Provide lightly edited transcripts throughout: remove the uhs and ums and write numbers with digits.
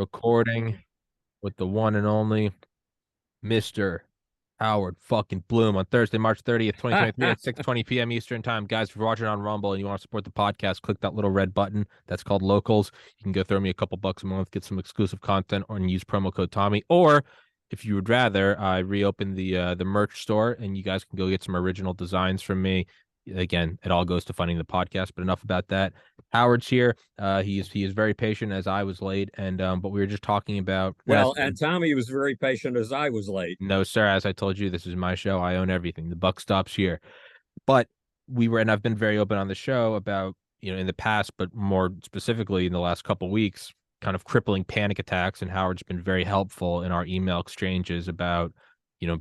recording with the one and only Mr. Howard fucking Bloom on Thursday, March 30th, 2023 at 6:20 p.m. Eastern time. Guys, if you're watching on Rumble and you want to support the podcast, click that little red button. That's called Locals. You can go throw me a couple bucks a month, get some exclusive content, or use promo code Tommy. Or if you would rather, I reopen the merch store and you guys can go get some original designs from me. Again, it all goes to funding the podcast, but enough about that. Howard's here. He is very patient as I was late, and but we were just talking about Well, wrestling. and Tommy was very patient as I was late. No, sir. As I told you, this is my show. I own everything. The buck stops here. But and I've been very open on the show about, in the past, but more specifically in the last couple of weeks, kind of crippling panic attacks. And Howard's been very helpful in our email exchanges about,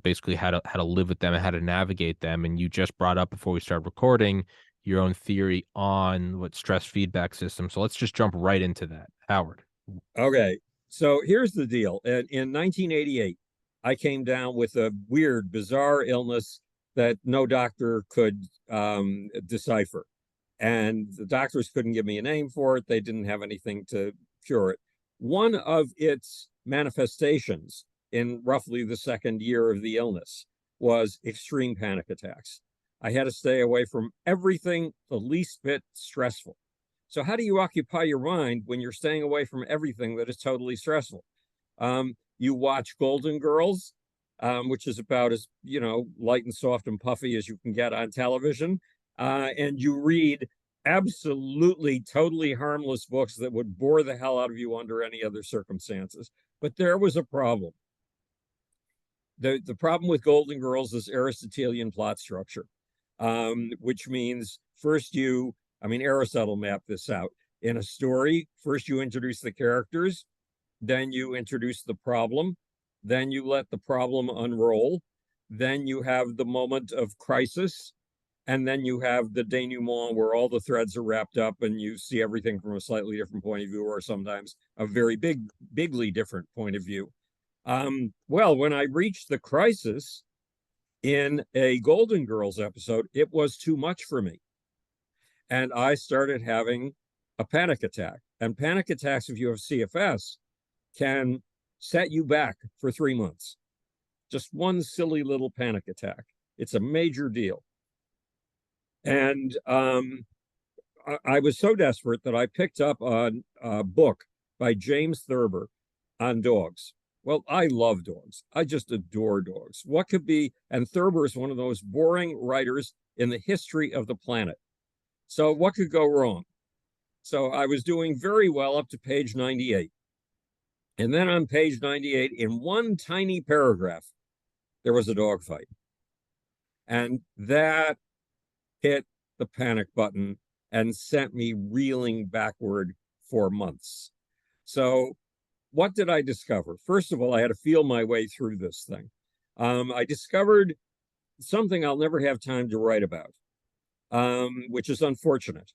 basically how to live with them and how to navigate them. And you just brought up before we started recording your own theory on what stress feedback system. So let's just jump right into that. Howard. Okay, so here's the deal. In 1988, I came down with a weird, bizarre illness that no doctor could decipher. And the doctors couldn't give me a name for it. They didn't have anything to cure it. One of its manifestations in roughly the second year of the illness was extreme panic attacks. I had to stay away from everything the least bit stressful. So how do you occupy your mind when you're staying away from everything that is totally stressful? You watch Golden Girls, which is about as, light and soft and puffy as you can get on television. And you read absolutely totally harmless books that would bore the hell out of you under any other circumstances. But there was a problem. The problem with Golden Girls is Aristotelian plot structure, which means first Aristotle mapped this out. In a story, first you introduce the characters, then you introduce the problem, then you let the problem unroll, then you have the moment of crisis, and then you have the denouement where all the threads are wrapped up and you see everything from a slightly different point of view, or sometimes a very bigly different point of view. Well, when I reached the crisis in a Golden Girls episode, it was too much for me. And I started having a panic attack. And panic attacks, if you have CFS, can set you back for 3 months. Just one silly little panic attack. It's a major deal. And I was so desperate that I picked up a book by James Thurber on dogs. Well, I love dogs. I just adore dogs. What could be, and Thurber is one of the most boring writers in the history of the planet. So what could go wrong? So I was doing very well up to page 98. And then on page 98, in one tiny paragraph, there was a dog fight. And that hit the panic button and sent me reeling backward for months. So what did I discover? First of all, I had to feel my way through this thing. I discovered something I'll never have time to write about, which is unfortunate.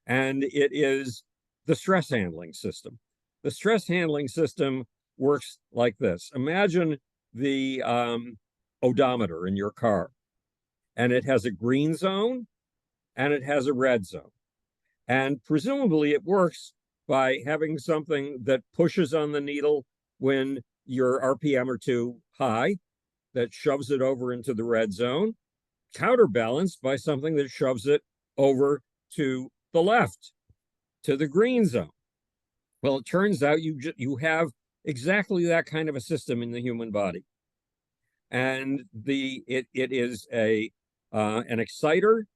And it is the stress handling system. The stress handling system works like this. Imagine the odometer in your car, and it has a green zone and it has a red zone. And presumably it works by having something that pushes on the needle when your RPM are too high, that shoves it over into the red zone, counterbalanced by something that shoves it over to the left, to the green zone. Well, it turns out you have exactly that kind of a system in the human body. And it is an exciter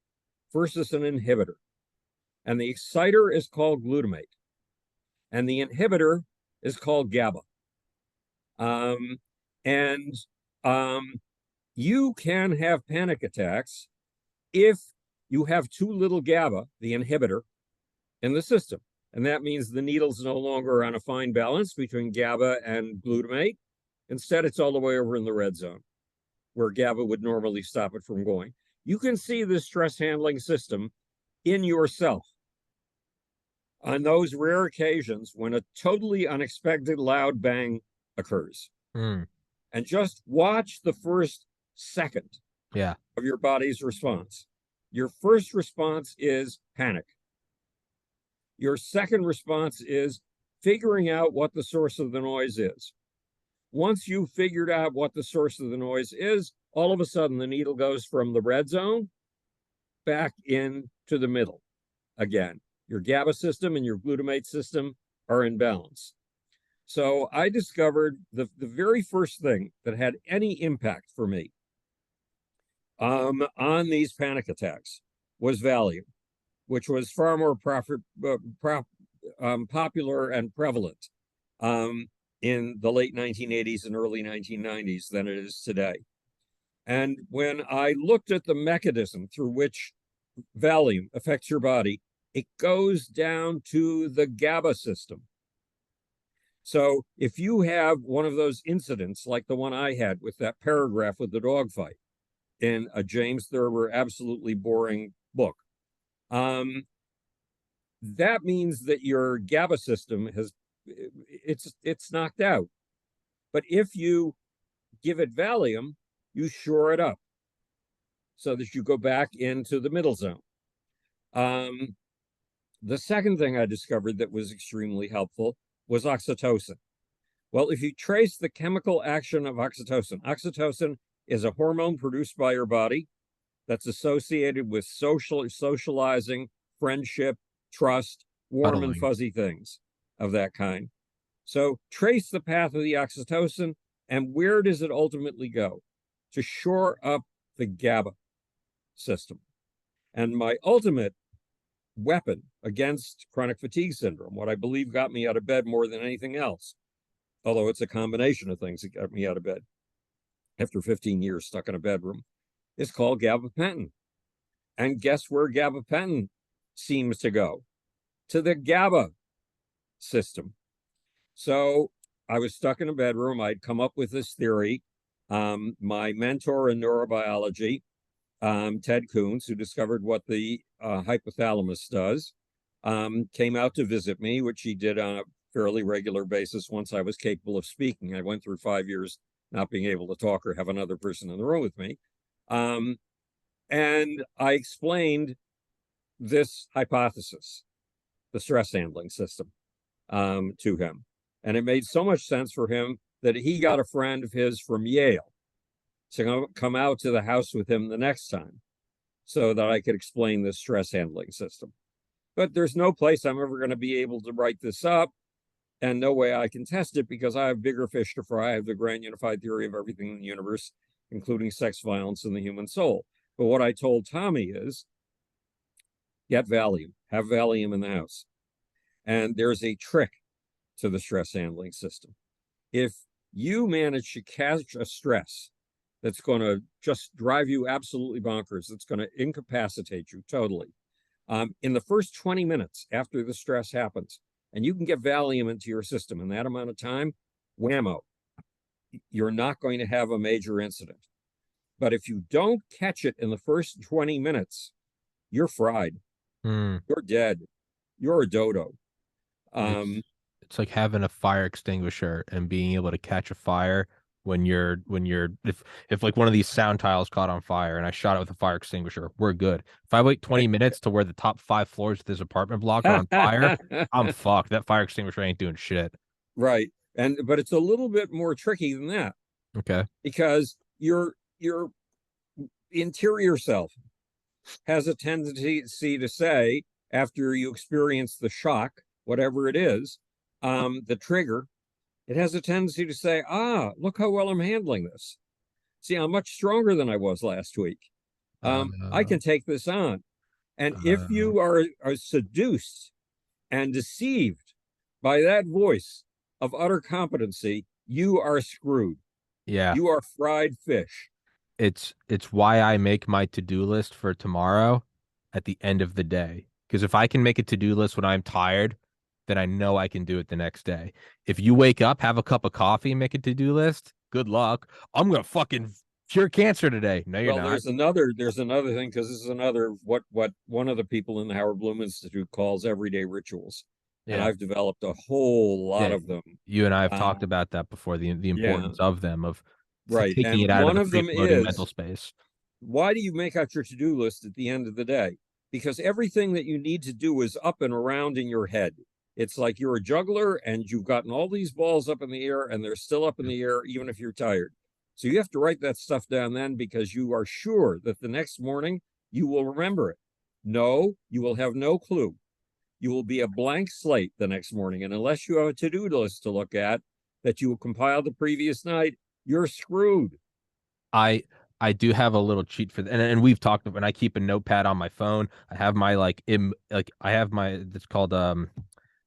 versus an inhibitor. And the exciter is called glutamate. And the inhibitor is called GABA. You can have panic attacks if you have too little GABA, the inhibitor, in the system. And that means the needle's no longer on a fine balance between GABA and glutamate. Instead, it's all the way over in the red zone, where GABA would normally stop it from going. You can see this stress handling system in yourself on those rare occasions when a totally unexpected loud bang occurs. Mm. And just watch the first second of your body's response. Your first response is panic. Your second response is figuring out what the source of the noise is. Once you've figured out what the source of the noise is, all of a sudden the needle goes from the red zone back into the middle again. Your GABA system and your glutamate system are in balance. So I discovered the very first thing that had any impact for me on these panic attacks was Valium, which was far more popular and prevalent in the late 1980s and early 1990s than it is today. And when I looked at the mechanism through which Valium affects your body, it goes down to the GABA system. So if you have one of those incidents like the one I had with that paragraph with the dogfight in a James Thurber absolutely boring book, that means that your GABA system it's knocked out. But if you give it Valium, you shore it up so that you go back into the middle zone. The second thing I discovered that was extremely helpful was oxytocin. Well, if you trace the chemical action of oxytocin, oxytocin is a hormone produced by your body that's associated with socializing, friendship, trust, warm and fuzzy things of that kind. So trace the path of the oxytocin, and where does it ultimately go? To shore up the GABA system. And my ultimate weapon against chronic fatigue syndrome, what I believe got me out of bed more than anything else, although it's a combination of things that got me out of bed after 15 years stuck in a bedroom, is called gabapentin. And guess where gabapentin seems to go? To the GABA system. So I was stuck in a bedroom. I'd come up with this theory. My mentor in neurobiology, Ted Kuhns, who discovered what the hypothalamus does, came out to visit me, which he did on a fairly regular basis once I was capable of speaking. I went through 5 years not being able to talk or have another person in the room with me. And I explained this hypothesis, the stress handling system, to him. And it made so much sense for him that he got a friend of his from Yale to come out to the house with him the next time so that I could explain this stress handling system. But there's no place I'm ever going to be able to write this up, and no way I can test it because I have bigger fish to fry. I have the grand unified theory of everything in the universe, including sex, violence, and the human soul. But what I told Tommy is, get Valium, have Valium in the house. And there's a trick to the stress handling system. If you manage to catch a stress that's going to just drive you absolutely bonkers, that's going to incapacitate you totally, in the first 20 minutes after the stress happens, and you can get Valium into your system in that amount of time, whammo, you're not going to have a major incident. But if you don't catch it in the first 20 minutes, you're fried. You're dead. You're a dodo. It's like having a fire extinguisher and being able to catch a fire when you're if like one of these sound tiles caught on fire and I shot it with a fire extinguisher, we're good. If I wait 20 minutes to where the top 5 floors of this apartment block are on fire, I'm fucked. That fire extinguisher ain't doing shit. Right. But it's a little bit more tricky than that. Okay. Because your interior self has a tendency to say, after you experience the shock, whatever it is, the trigger, it has a tendency to say, look how well I'm handling this. See, I'm much stronger than I was last week. I can take this on. And if you are seduced and deceived by that voice of utter competency, you are screwed. Yeah. You are fried fish. It's why I make my to-do list for tomorrow at the end of the day. Because if I can make a to-do list when I'm tired, then I know I can do it the next day. If you wake up, have a cup of coffee, and make a to-do list, good luck. I'm gonna fucking cure cancer today. No, you're not. There's another thing, because this is another what one of the people in the Howard Bloom Institute calls everyday rituals. Yeah. And I've developed a whole lot of them. You and I have talked about that before, the importance of them, of right. taking it out of the free-floating mental space. Why do you make out your to-do list at the end of the day? Because everything that you need to do is up and around in your head. It's like you're a juggler and you've gotten all these balls up in the air and they're still up in the air, even if you're tired. So you have to write that stuff down then because you are sure that the next morning you will remember it. No, you will have no clue. You will be a blank slate the next morning. And unless you have a to-do list to look at that you compiled the previous night, you're screwed. I do have a little cheat for that, and we've talked about. And I keep a notepad on my phone. I have my I have my it's called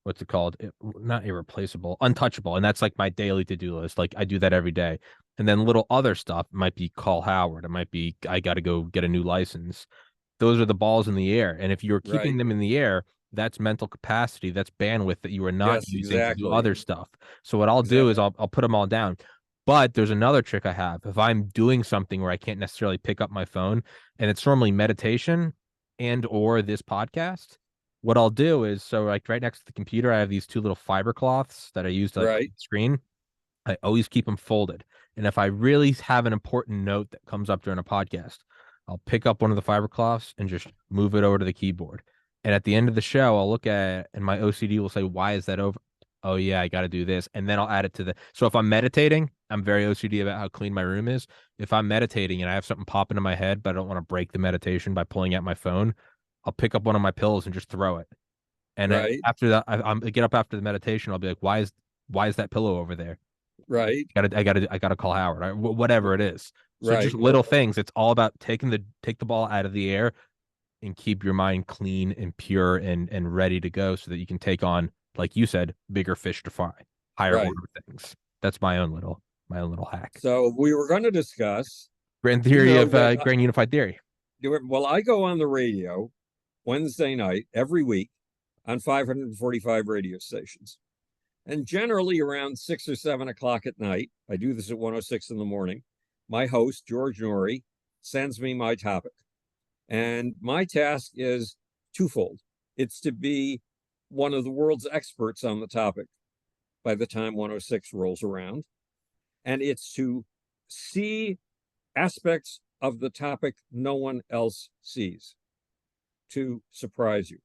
what's it called? Not irreplaceable, untouchable, and that's like my daily to-do list. Like I do that every day. And then little other stuff might be call Howard. It might be I got to go get a new license. Those are the balls in the air, and if you're keeping Right. them in the air, that's mental capacity, that's bandwidth that you are not Yes, using to do exactly. other stuff. So what I'll do is I'll put them all down. But there's another trick I have. If I'm doing something where I can't necessarily pick up my phone, and it's normally meditation and or this podcast, what I'll do is so like right next to the computer, I have these two little fiber cloths that I use to like Right. screen. I always keep them folded. And if I really have an important note that comes up during a podcast, I'll pick up one of the fiber cloths and just move it over to the keyboard. And at the end of the show, I'll look at it and my OCD will say, why is that over? Oh, yeah, I got to do this. And then I'll add it to the. So if I'm meditating, I'm very OCD about how clean my room is. If I'm meditating and I have something pop into my head, but I don't want to break the meditation by pulling out my phone, I'll pick up one of my pillows and just throw it. And Right. after that, I get up after the meditation. I'll be like, why is that pillow over there? Right. I gotta call Howard. Whatever it is. So just Right. little things. It's all about take the ball out of the air and keep your mind clean and pure and ready to go, so that you can take on, like you said, bigger fish to fry, higher Right. order things. That's my own little hack. So we were going to discuss, Grand you theory know, of that grand unified theory. well, I go on the radio Wednesday night every week on 545 radio stations. And generally around 6 or 7 o'clock at night, I do this at 106 in the morning. My host, George Norrie, sends me my topic. And my task is twofold. It's to be one of the world's experts on the topic by the time 106 rolls around. And it's to see aspects of the topic no one else sees to surprise you.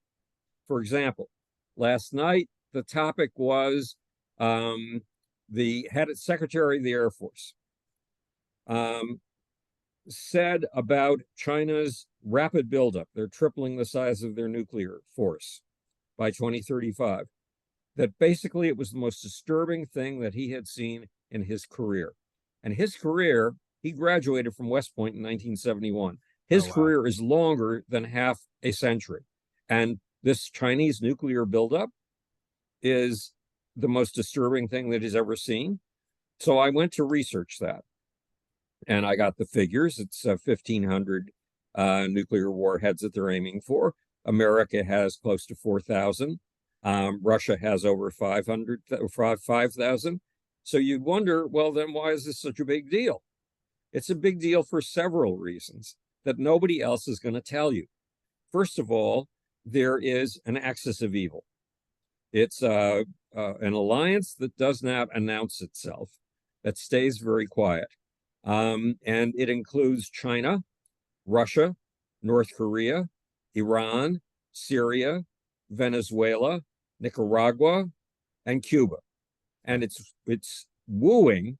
For example, last night, the topic was the head secretary of the Air Force said about China's rapid buildup. They're tripling the size of their nuclear force by 2035. That basically it was the most disturbing thing that he had seen in his career. And his career, he graduated from West Point in 1971. His Oh wow. career is longer than half a century. And this Chinese nuclear buildup is the most disturbing thing that he's ever seen. So I went to research that. And I got the figures. It's 1,500 nuclear warheads that they're aiming for. America has close to 4,000. Russia has over 5,000. So you'd wonder, well, then why is this such a big deal? It's a big deal for several reasons that nobody else is going to tell you. First of all, there is an axis of evil. It's an alliance that does not announce itself, that stays very quiet. And it includes China, Russia, North Korea, Iran, Syria, Venezuela, Nicaragua, and Cuba. And it's wooing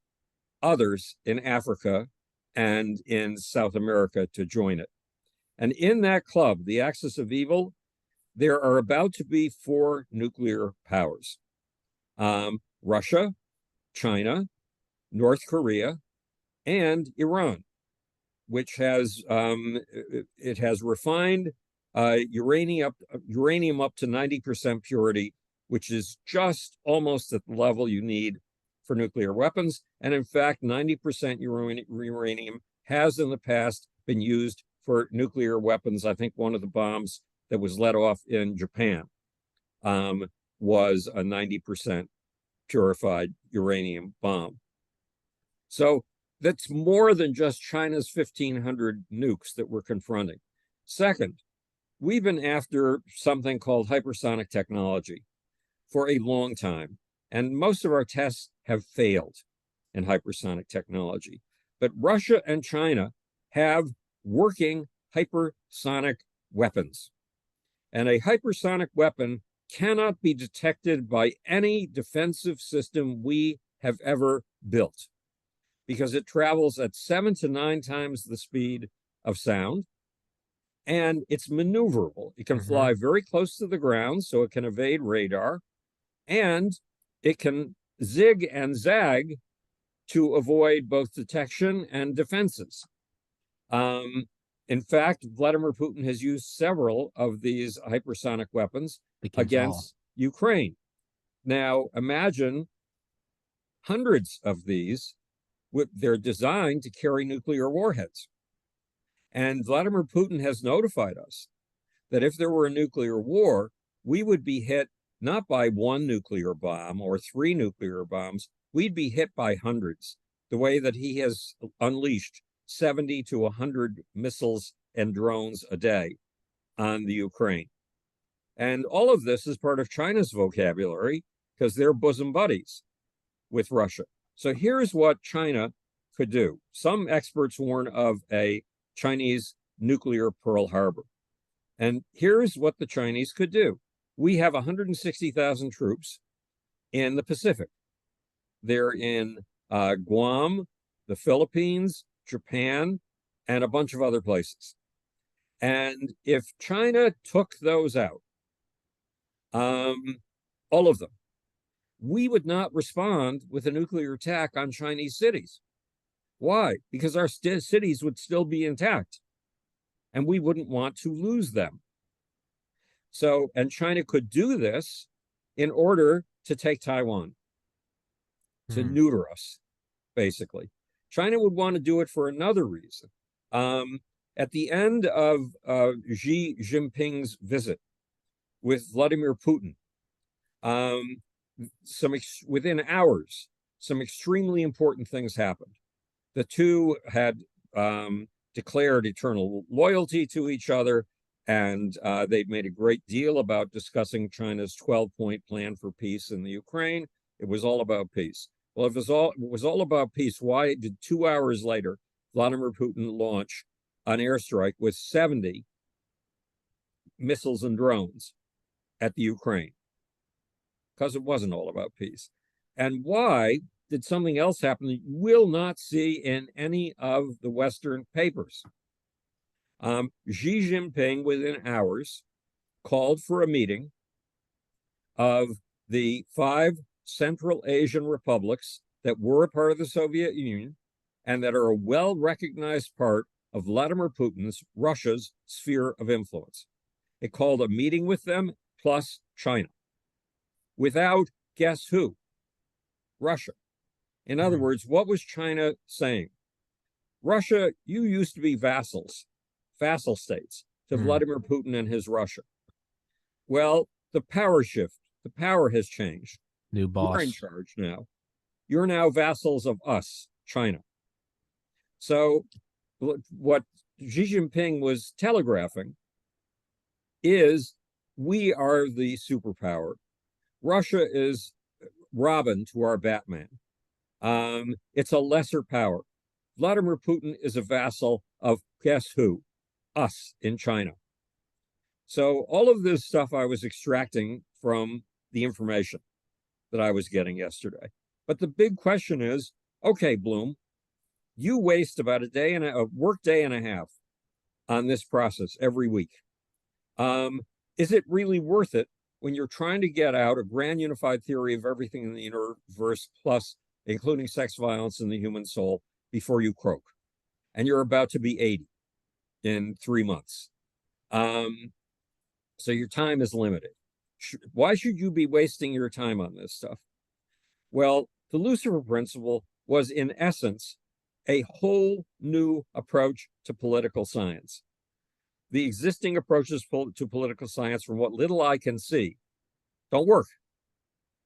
others in Africa and in South America to join it. And in that club, the axis of evil, there are about to be 4 nuclear powers. Russia, China, North Korea, and Iran, which has it has refined uranium up to 90% purity, which is just almost at the level you need for nuclear weapons. And in fact, 90% uranium has in the past been used for nuclear weapons. I think one of the bombs that was let off in Japan was a 90% purified uranium bomb. So that's more than just China's 1,500 nukes that we're confronting. Second, we've been after something called hypersonic technology for a long time, and most of our tests have failed in hypersonic technology. But Russia and China have working hypersonic weapons. And a hypersonic weapon cannot be detected by any defensive system we have ever built because it travels at 7 to 9 times the speed of sound, and it's maneuverable. It can fly very close to the ground, so it can evade radar, and it can zig and zag to avoid both detection and defenses. In fact, Vladimir Putin has used several of these hypersonic weapons against Ukraine. Now, imagine hundreds of these. They're designed to carry nuclear warheads. And Vladimir Putin has notified us that if there were a nuclear war, we would be hit not by one nuclear bomb or 3 nuclear bombs. We'd be hit by hundreds, the way that he has unleashed 70 to 100 missiles and drones a day on the Ukraine. And all of this is part of China's vocabulary because they're bosom buddies with Russia. So here's what China could do. Some experts warn of a Chinese nuclear Pearl Harbor. And here's what the Chinese could do. We have 160,000 troops in the Pacific. They're in Guam, the Philippines, Japan, and a bunch of other places. And if China took those out, all of them, we would not respond with a nuclear attack on Chinese cities. Why? Because our cities would still be intact, and we wouldn't want to lose them. So, and China could do this in order to take Taiwan, to neuter us, basically. China would want to do it for another reason. At the end of Xi Jinping's visit with Vladimir Putin, within hours, some extremely important things happened. The two had declared eternal loyalty to each other, and they'd made a great deal about discussing China's 12-point plan for peace in the Ukraine. It was all about peace. Well, if it was all about peace, why did 2 hours later Vladimir Putin launch an airstrike with 70 missiles and drones at the Ukraine? Because it wasn't all about peace. And why did something else happen that you will not see in any of the Western papers? Xi Jinping, within hours, called for a meeting of the 5 Central Asian republics that were a part of the Soviet Union and that are a well-recognized part of Vladimir Putin's Russia's sphere of influence. It called a meeting with them plus China. Without, guess who? Russia. In other words, what was China saying? Russia, you used to be vassal states to Vladimir Putin and his Russia. Well, the power shift, the power has changed. New boss. You're in charge now. You're now vassals of us, China. So what Xi Jinping was telegraphing is we are the superpower. Russia is Robin to our Batman. It's a lesser power. Vladimir Putin is a vassal of guess who? Us in China. So all of this stuff I was extracting from the information that I was getting yesterday. But the big question is, okay, Bloom, you waste about a work day and a half on this process every week. Is it really worth it when you're trying to get out a grand unified theory of everything in the universe, plus including sex, violence, and the human soul, before you croak? And you're about to be 80 in 3 months. So your time is limited. Why should you be wasting your time on this stuff? Well, the Lucifer principle was, in essence, a whole new approach to political science. The existing approaches to political science, from what little I can see, don't work.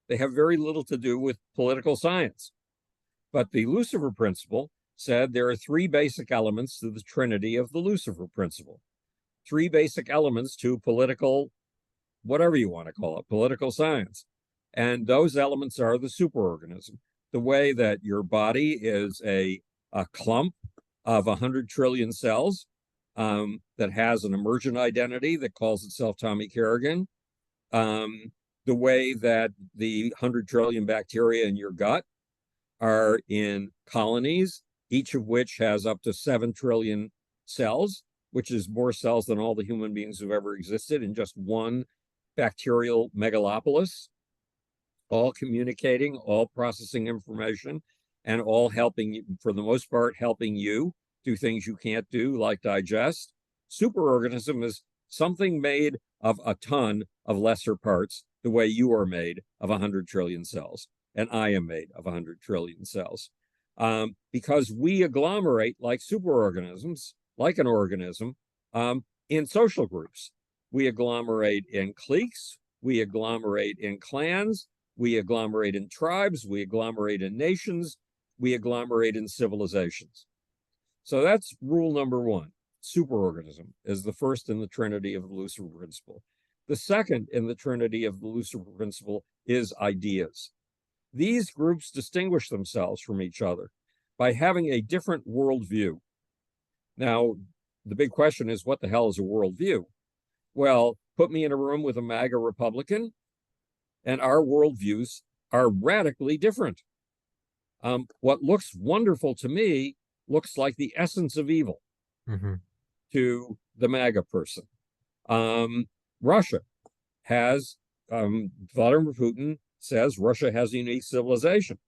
They have very little to do with political science. But the Lucifer principle said there are 3 basic elements to the trinity of the Lucifer principle. 3 basic elements to political, whatever you want to call it, political science. And those elements are the superorganism, the way that your body is a clump of 100 trillion cells that has an emergent identity that calls itself Tommy Carrigan. The way that the 100 trillion bacteria in your gut are in colonies, each of which has up to 7 trillion cells, which is more cells than all the human beings who've ever existed in just one bacterial megalopolis, all communicating, all processing information, and all helping, for the most part, helping you do things you can't do, like digest. Superorganism is something made of a ton of lesser parts, the way you are made of 100 trillion cells, and I am made of 100 trillion cells. Because we agglomerate like superorganisms, like an organism, in social groups. We agglomerate in cliques, we agglomerate in clans, we agglomerate in tribes, we agglomerate in nations, we agglomerate in civilizations. So that's rule number one. Superorganism is the first in the trinity of the Lucifer principle. The second in the trinity of the Lucifer principle is ideas. These groups distinguish themselves from each other by having a different worldview. Now, the big question is, what the hell is a worldview? Well, put me in a room with a MAGA Republican, and our worldviews are radically different. What looks wonderful to me looks like the essence of evil to the MAGA person. Russia has, Vladimir Putin says Russia has a unique civilization.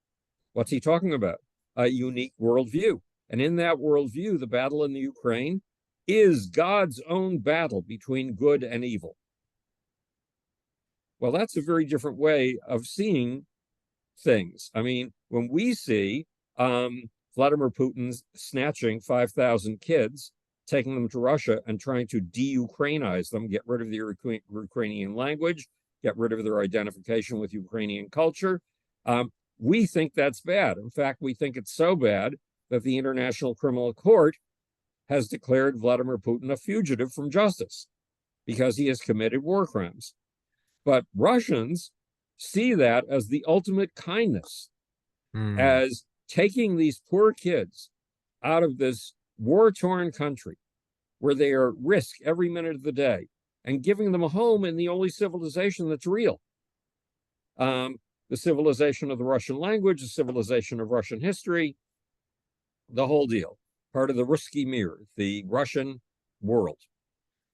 What's he talking about? A unique worldview. And in that worldview, the battle in the Ukraine is God's own battle between good and evil. Well, that's a very different way of seeing things. I mean, when we see Vladimir Putin snatching 5,000 kids, taking them to Russia and trying to de-Ukrainize them, get rid of the Ukrainian language, get rid of their identification with Ukrainian culture, we think that's bad. In fact, we think it's so bad that the International Criminal Court has declared Vladimir Putin a fugitive from justice because he has committed war crimes. But Russians see that as the ultimate kindness, as taking these poor kids out of this war-torn country where they are at risk every minute of the day and giving them a home in the only civilization that's real. The civilization of the Russian language, the civilization of Russian history, the whole deal. Part of the Ruski Mir, the Russian world.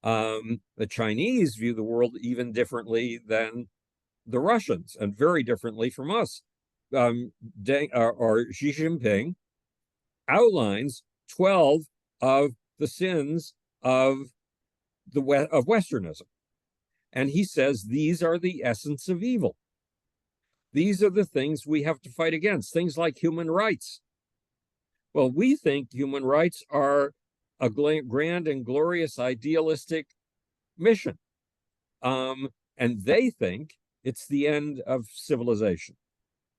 The Chinese view the world even differently than the Russians, and very differently from us. Xi Jinping outlines 12 of the sins of Westernism. And he says these are the essence of evil. These are the things we have to fight against, things like human rights. Well, we think human rights are a grand and glorious idealistic mission. And they think it's the end of civilization,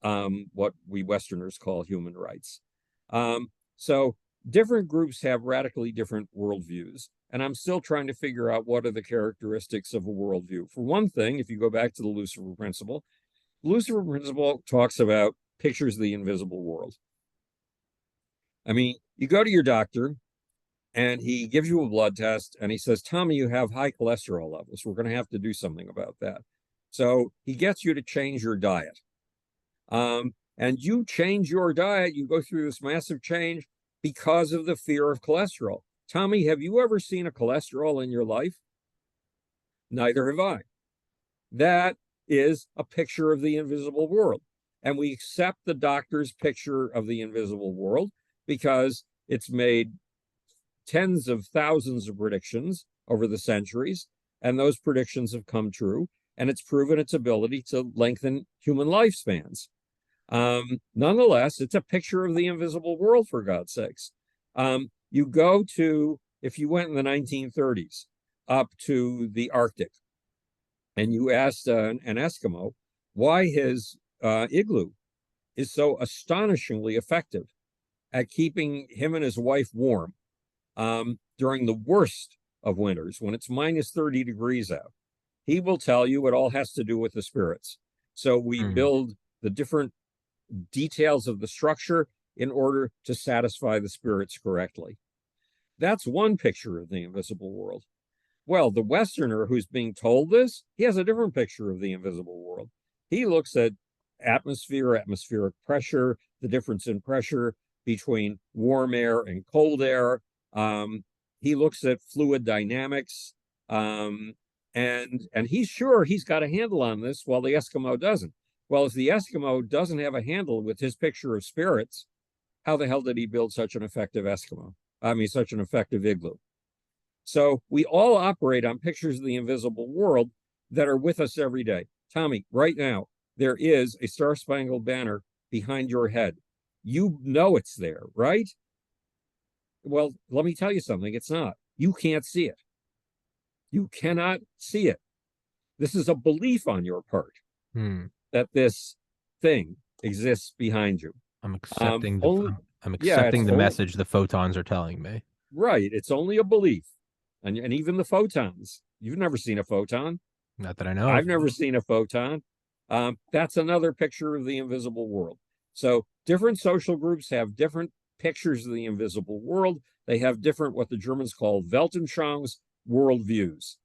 what we Westerners call human rights. So different groups have radically different worldviews. And I'm still trying to figure out what are the characteristics of a worldview. For one thing, if you go back to the Lucifer principle talks about pictures of the invisible world. I mean, you go to your doctor and he gives you a blood test and he says, Tommy, you have high cholesterol levels. We're going to have to do something about that. So he gets you to change your diet. And you change your diet, you go through this massive change because of the fear of cholesterol. Tommy, have you ever seen a cholesterol in your life? Neither have I. That is a picture of the invisible world. And we accept the doctor's picture of the invisible world because it's made tens of thousands of predictions over the centuries, and those predictions have come true, and it's proven its ability to lengthen human lifespans. Nonetheless, it's a picture of the invisible world, for God's sakes. You go to, if you went in the 1930s up to the Arctic, and you asked an Eskimo why his igloo is so astonishingly effective at keeping him and his wife warm during the worst of winters, when it's minus 30 degrees out, he will tell you it all has to do with the spirits. So we build the different details of the structure in order to satisfy the spirits correctly. That's one picture of the invisible world. Well, the Westerner who's being told this, he has a different picture of the invisible world. He looks at atmosphere, atmospheric pressure, the difference in pressure between warm air and cold air. He looks at fluid dynamics, and he's sure he's got a handle on this, while the Eskimo doesn't. Well, if the Eskimo doesn't have a handle with his picture of spirits, how the hell did he build such an effective Eskimo? I mean, such an effective igloo. So we all operate on pictures of the invisible world that are with us every day. Tommy, right now, there is a Star-Spangled Banner behind your head. You know it's there, right? Well, let me tell you something. It's not. You can't see it. You cannot see it. This is a belief on your part that this thing exists behind you. I'm accepting it's the message the photons are telling me. Right. It's only a belief. And even the photons. You've never seen a photon. Not that I know. I've never seen a photon. That's another picture of the invisible world. So different social groups have different pictures of the invisible world. They have different, what the Germans call Weltanschauungs, worldviews.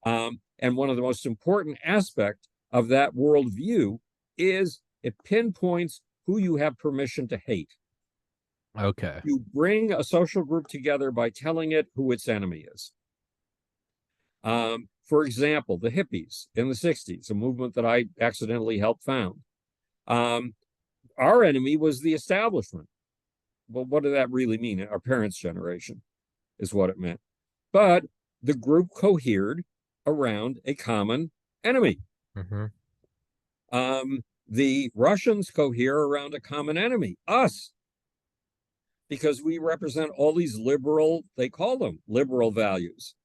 And one of the most important aspects of that worldview is it pinpoints who you have permission to hate. Okay. You bring a social group together by telling it who its enemy is. For example, the hippies in the 60s, a movement that I accidentally helped found. Our enemy was the establishment. Well, what did that really mean? Our parents' generation is what it meant. But the group cohered around a common enemy. The Russians cohere around a common enemy, us, because we represent all these liberal, they call them liberal values.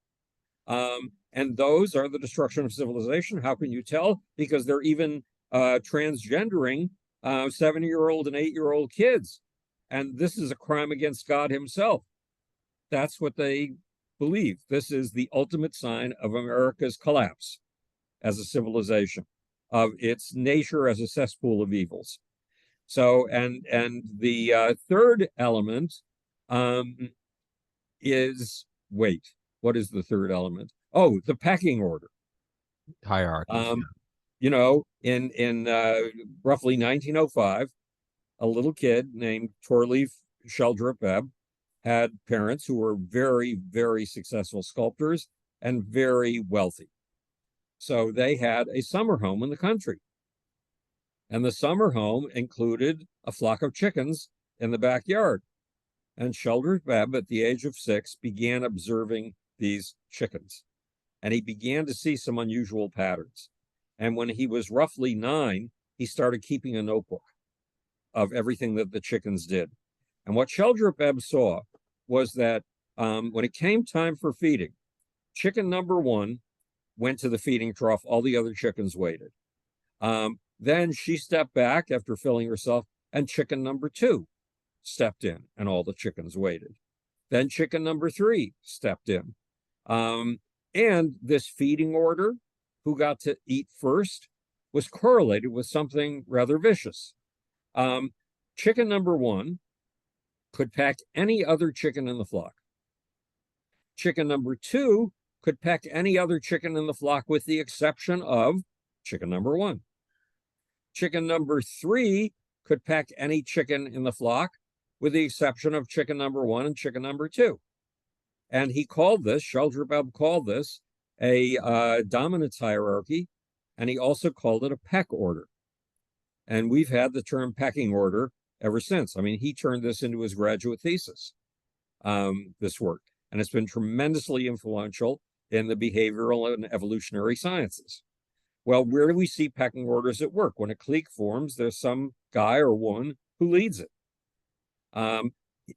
And those are the destruction of civilization. How can you tell? Because they're even transgendering 7-year-old and 8-year-old kids. And this is a crime against God himself. That's what they believe. This is the ultimate sign of America's collapse as a civilization, of its nature as a cesspool of evils. So, and the third element is, wait, what is the third element? Oh, the pecking order. Hierarchy. You know, in roughly 1905, a little kid named Torleif Sheldrup Ebb had parents who were very, very successful sculptors and very wealthy. So they had a summer home in the country. And the summer home included a flock of chickens in the backyard. And Sheldrup Ebb, at the age of 6, began observing these chickens. And he began to see some unusual patterns. And when he was roughly 9, he started keeping a notebook of everything that the chickens did. And what Sheldrup Ebb saw was that when it came time for feeding, chicken number 1 went to the feeding trough. All the other chickens waited. Then she stepped back after filling herself, and chicken number 2 stepped in, and all the chickens waited. Then chicken number 3 stepped in. And this feeding order, who got to eat first, was correlated with something rather vicious. Chicken number 1 could peck any other chicken in the flock. Chicken number 2 could peck any other chicken in the flock with the exception of chicken number 1. Chicken number 3 could peck any chicken in the flock with the exception of chicken number 1 and chicken number 2. And he called this, Sheldrup Ebb called this a dominance hierarchy, and he also called it a peck order. And we've had the term pecking order ever since. I mean, he turned this into his graduate thesis, this work. And it's been tremendously influential in the behavioral and evolutionary sciences. Well, where do we see pecking orders at work? When a clique forms, there's some guy or woman who leads it.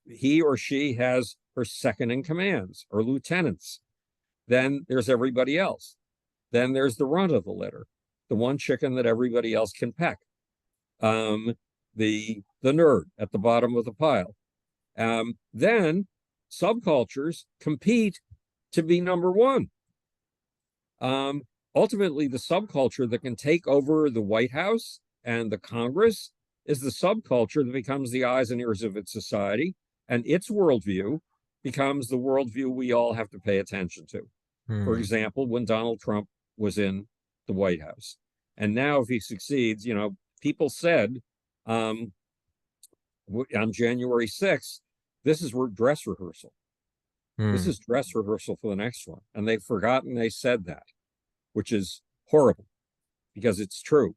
He or she has her second in commands or lieutenants. Then there's everybody else. Then there's the runt of the litter, the one chicken that everybody else can peck. The nerd at the bottom of the pile. Then subcultures compete to be number 1. Ultimately, the subculture that can take over the White House and the Congress is the subculture that becomes the eyes and ears of its society, and its worldview becomes the worldview we all have to pay attention to. For example, when Donald Trump was in the White House. And now if he succeeds, you know, people said on January 6th, this is dress rehearsal. This is dress rehearsal for the next one. And they've forgotten they said that, which is horrible because it's true.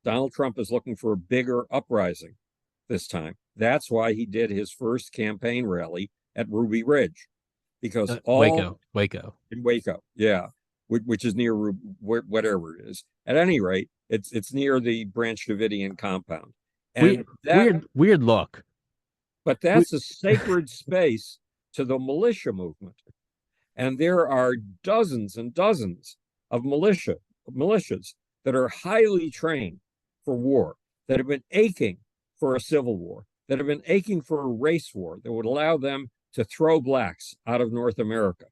Donald Trump is looking for a bigger uprising this time. That's why he did his first campaign rally at Ruby Ridge, because Waco, in Waco, yeah, which is near whatever it is. At any rate, it's near the Branch Davidian compound, and weird look. But that's a sacred space to the militia movement, and there are dozens and dozens of militias that are highly trained for war, that have been aching for a civil war, that have been aching for a race war that would allow them to throw blacks out of North America.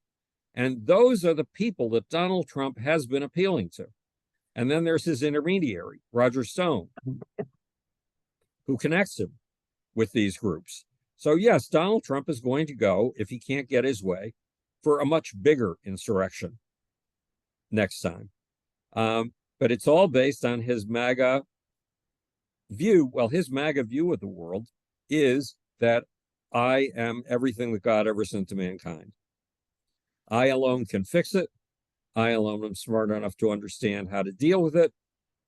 And those are the people that Donald Trump has been appealing to. And then there's his intermediary, Roger Stone, who connects him with these groups. So yes, Donald Trump is going to go, if he can't get his way, for a much bigger insurrection next time. But it's all based on his MAGA view. Well, his MAGA view of the world is that I am everything that God ever sent to mankind. I alone can fix it. I alone am smart enough to understand how to deal with it.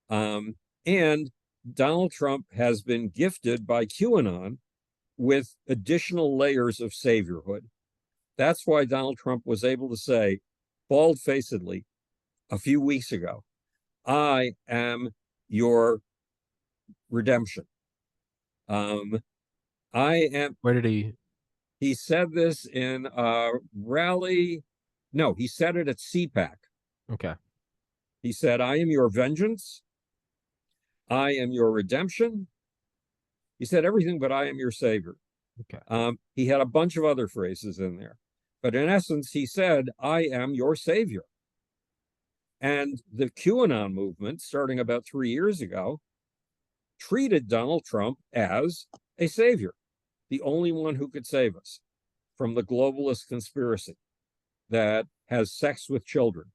And Donald Trump has been gifted by QAnon with additional layers of saviorhood. That's why Donald Trump was able to say bald-facedly a few weeks ago, I am your redemption. I am. Where did he? He said this in a rally. No, he said it at CPAC. Okay. He said, I am your vengeance. I am your redemption. He said everything, but I am your savior. Okay. He had a bunch of other phrases in there. But in essence, he said, I am your savior. And the QAnon movement, starting about 3 years ago, treated Donald Trump as a savior, the only one who could save us from the globalist conspiracy that has sex with children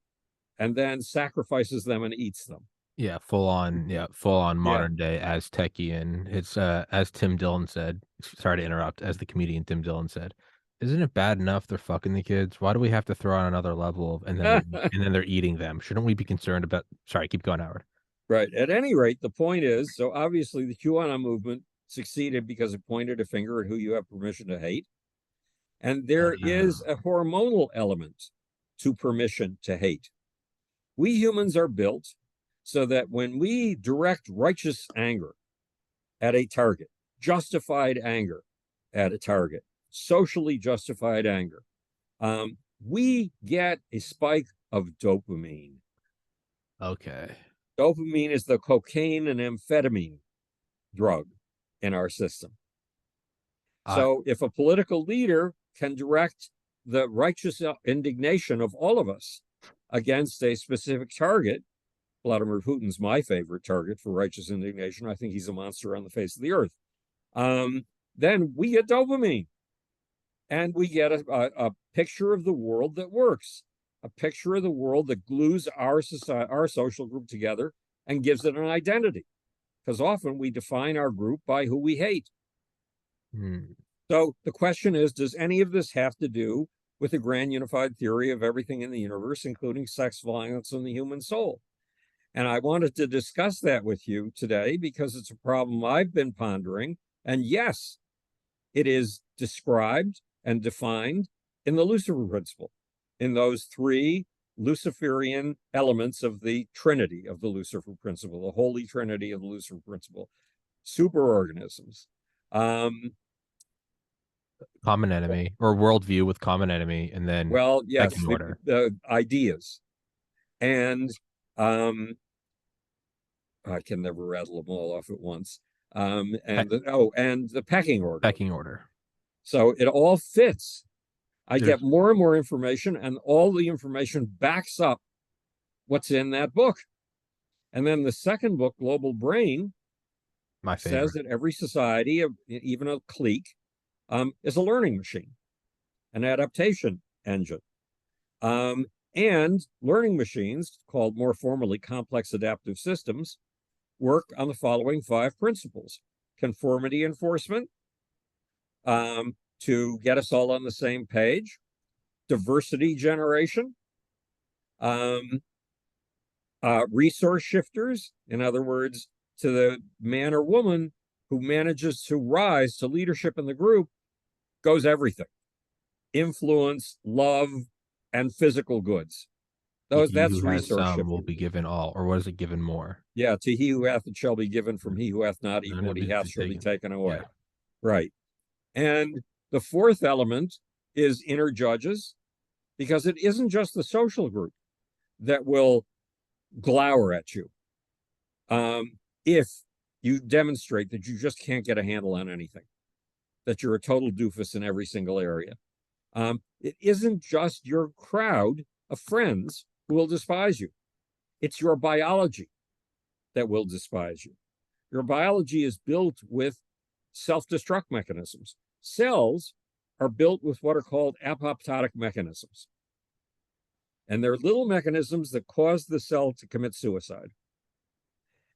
and then sacrifices them and eats them. Yeah, full on modern day Aztecian. It's as Tim Dillon said. Sorry to interrupt. As the comedian Tim Dillon said, isn't it bad enough they're fucking the kids? Why do we have to throw on another level and then they're eating them? Shouldn't we be concerned about? Sorry, keep going, Howard. Right. At any rate, the point is, so obviously the QAnon movement succeeded because it pointed a finger at who you have permission to hate. And there is a hormonal element to permission to hate. We humans are built so that when we direct righteous anger at a target, justified anger at a target, socially justified anger, we get a spike of dopamine. Okay. Dopamine is the cocaine and amphetamine drug in our system. So if a political leader can direct the righteous indignation of all of us against a specific target, Vladimir Putin's my favorite target for righteous indignation. I think he's a monster on the face of the earth. Then we get dopamine. And we get a picture of the world that works, a picture of the world that glues our society, our social group together and gives it an identity. Because often we define our group by who we hate. So the question is, does any of this have to do with the grand unified theory of everything in the universe, including sex, violence, and the human soul? And I wanted to discuss that with you today because it's a problem I've been pondering. And yes, it is described and defined in the Lucifer principle, in those 3 Luciferian elements of the Trinity of the Lucifer principle, the holy Trinity of the Lucifer principle, superorganisms. Common enemy or worldview with common enemy, and then yes, order. The ideas, and I can never rattle them all off at once. And the pecking order. Pecking order. So it all fits. I get more and more information, and all the information backs up what's in that book. And then the second book, Global Brain, says that every society, even a clique, is a learning machine, an adaptation engine. And And learning machines, called more formally complex adaptive systems, work on the following 5 principles: conformity enforcement, to get us all on the same page; diversity generation; resource shifters, in other words, to the man or woman who manages to rise to leadership in the group goes everything: influence, love, and physical goods. He That's who has resource some shifting. will be given all, or was it given more? Yeah, to he who hath it shall be given, from he who hath not, even None what of he it hath be shall be taken. taken away. Yeah. Right. And the 4th element is inner judges, because it isn't just the social group that will glower at you if you demonstrate that you just can't get a handle on anything, that you're a total doofus in every single area. It isn't just your crowd of friends who will despise you. It's your biology that will despise you. Your biology is built with self-destruct mechanisms. Cells are built with what are called apoptotic mechanisms. And they're little mechanisms that cause the cell to commit suicide.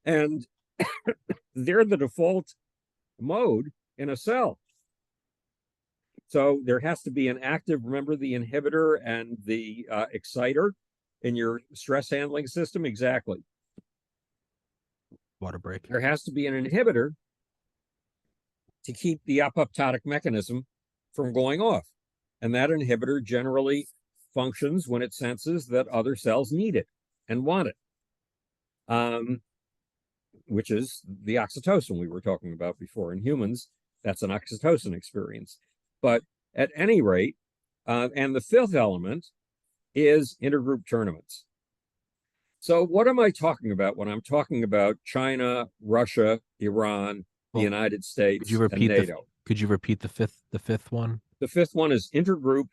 And they're the default mode in a cell. So there has to be an active, remember the inhibitor and the exciter in your stress handling system? Exactly. Water break. There has to be an inhibitor to keep the apoptotic mechanism from going off. And that inhibitor generally functions when it senses that other cells need it and want it, which is the oxytocin we were talking about before. In humans, that's an oxytocin experience. But at any rate, and the 5th element is intergroup tournaments. So what am I talking about when I'm talking about China, Russia, Iran, the United States, and NATO? Could you repeat the fifth one? The 5th one is intergroup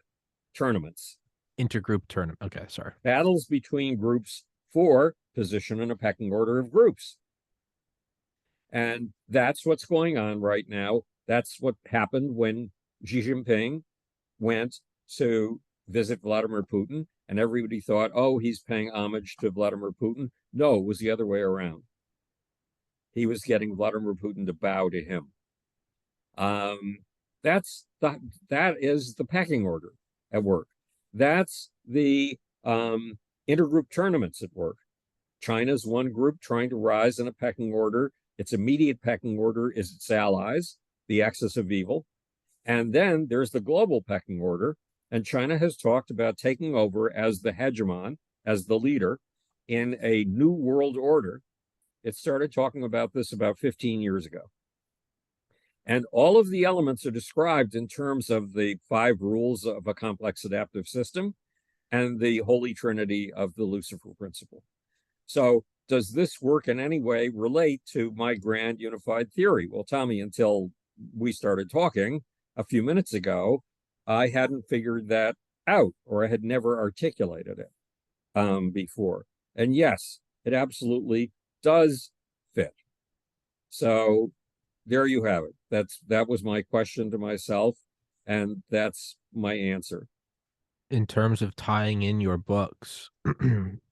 tournaments. Intergroup tournament. Okay, sorry. Battles between groups for position in a pecking order of groups. And that's what's going on right now. That's what happened when Xi Jinping went to visit Vladimir Putin, and everybody thought, oh, he's paying homage to Vladimir Putin. No, it was the other way around. He was getting Vladimir Putin to bow to him. That is the pecking order at work. That's the intergroup tournaments at work. China's one group trying to rise in a pecking order. Its immediate pecking order is its allies, the axis of evil. And then there's the global pecking order. And China has talked about taking over as the hegemon, as the leader in a new world order. It started talking about this about 15 years ago. And all of the elements are described in terms of the 5 rules of a complex adaptive system and the holy trinity of the Lucifer principle. So does this work in any way relate to my grand unified theory? Well, Tommy, until we started talking a few minutes ago, I hadn't figured that out, or I had never articulated it before. And yes, it absolutely does fit. So there you have it. That was my question to myself, and that's my answer. In terms of tying in your books,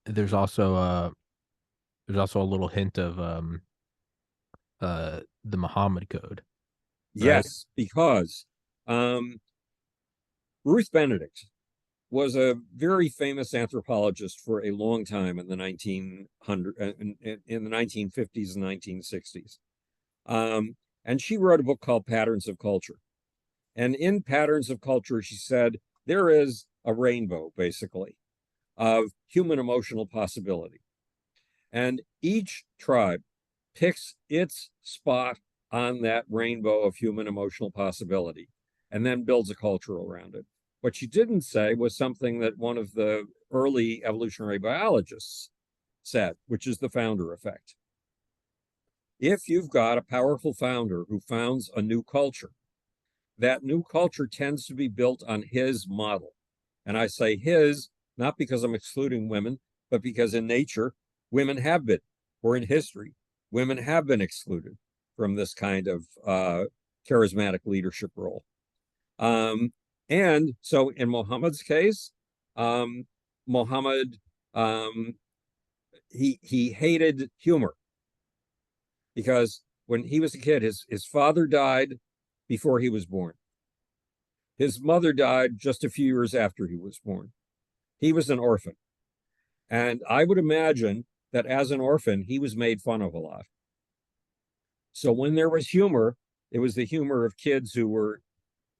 there's also a little hint of the Muhammad Code. Right? Yes, because Ruth Benedict was a very famous anthropologist for a long time in the 1950s and 1960s. And she wrote a book called Patterns of Culture. And in Patterns of Culture, she said, there is a rainbow, basically, of human emotional possibility. And each tribe picks its spot on that rainbow of human emotional possibility and then builds a culture around it. What she didn't say was something that one of the early evolutionary biologists said, which is the founder effect. If you've got a powerful founder who founds a new culture, that new culture tends to be built on his model. And I say his, not because I'm excluding women, but because in nature, women have been, or in history, women have been excluded from this kind of charismatic leadership role. And so in Muhammad's case, Muhammad, he hated humor because when he was a kid, his father died before he was born. His mother died just a few years after he was born. He was an orphan. And I would imagine that as an orphan, he was made fun of a lot. So when there was humor, it was the humor of kids who were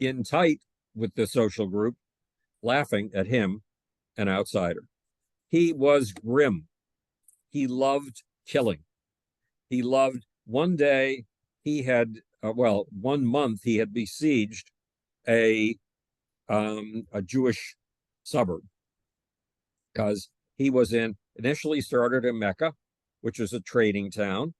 in tight with the social group, laughing at him, an outsider. He was grim. He loved killing. He loved, one day, he had, well, 1 month, he had besieged a Jewish suburb because he was initially started in Mecca, which was a trading town.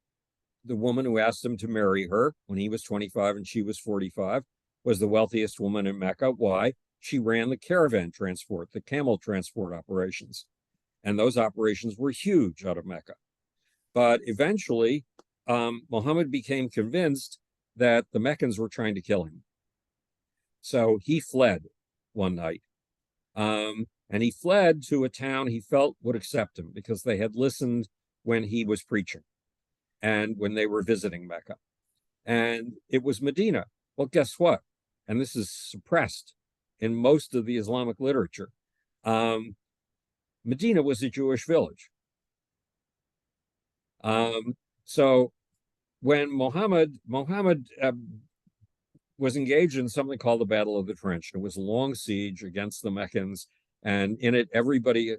The woman who asked him to marry her when he was 25 and she was 45 was the wealthiest woman in Mecca. Why? She ran the caravan transport, the camel transport operations. And those operations were huge out of Mecca. But eventually, Muhammad became convinced that the Meccans were trying to kill him. So he fled one night. And he fled to a town he felt would accept him because they had listened when he was preaching and when they were visiting Mecca. And it was Medina. Well, guess what? And this is suppressed in most of the Islamic literature. Medina was a Jewish village. So when Muhammad was engaged in something called the Battle of the Trench, it was a long siege against the Meccans, and in it, everybody